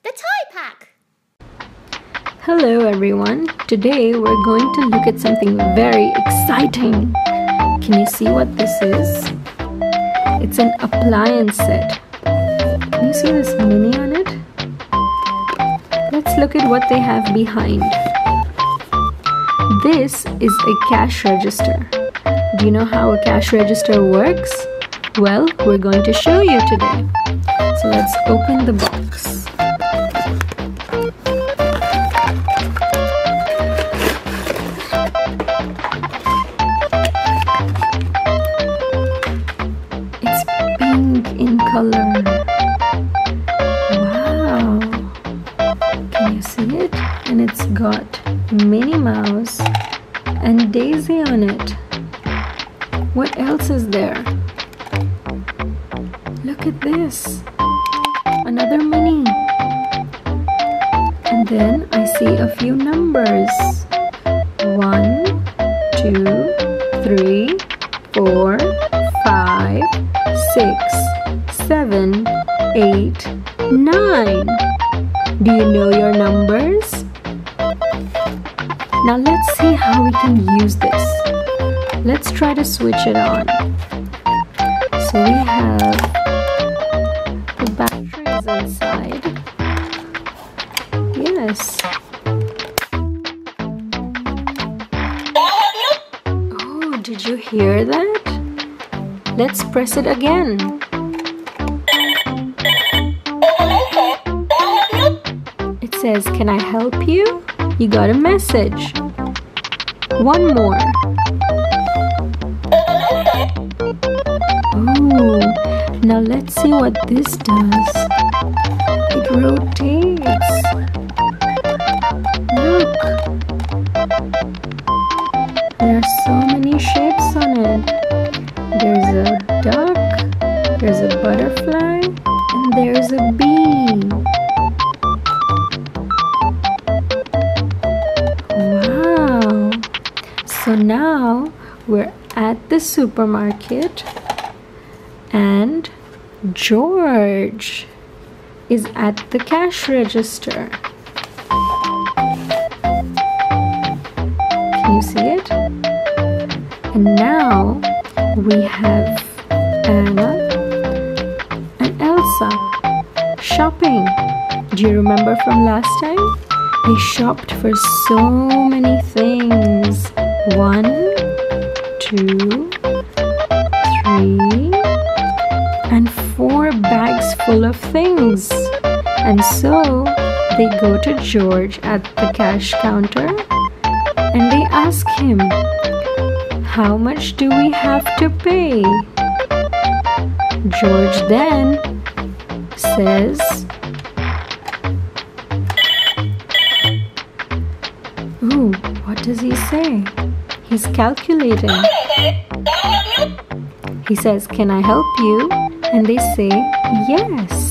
the toy pack! Hello everyone, today we're going to look at something very exciting. Can you see what this is? It's an appliance set. Can you see this Minnie on it? Let's look at what they have behind. This is a cash register. Do you know how a cash register works? Well, we're going to show you today. So let's open the box. It's pink in color. Wow! Can you see it? And it's got Minnie Mouse and Daisy on it. What else is there? Look at this. Another Minnie. And then I see a few numbers. 1, 2, 3, 4, 5, 6, 7, 8, 9. Do you know your numbers? Now let's see how we can use this. Let's try to switch it on. So we have the batteries inside. Yes. Oh, did you hear that? Let's press it again. It says, "Can I help you?" You got a message. One more. Oh, now let's see what this does. It rotates. Look. There are so many shapes on it. There's a duck, there's a butterfly, and there's a bee. Wow. So now we're at the supermarket and George is at the cash register. Can you see it? And now we have Anna and Elsa shopping. Do you remember from last time? They shopped for so many things. 1, 2, 3, and 4 bags full of things. And so they go to George at the cash counter and they ask him, "How much do we have to pay?" George then says, "Ooh, what does he say?" He's calculating. He says, "Can I help you?" And they say, "Yes."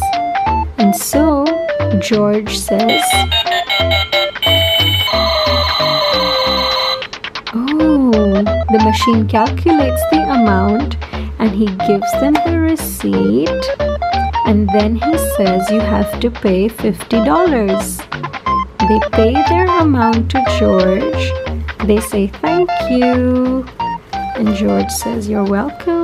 And so George says, "Oh," the machine calculates the amount and he gives them the receipt. And then he says, "You have to pay $50. They pay their amount to George. They say, "Thank you." And George says, "You're welcome."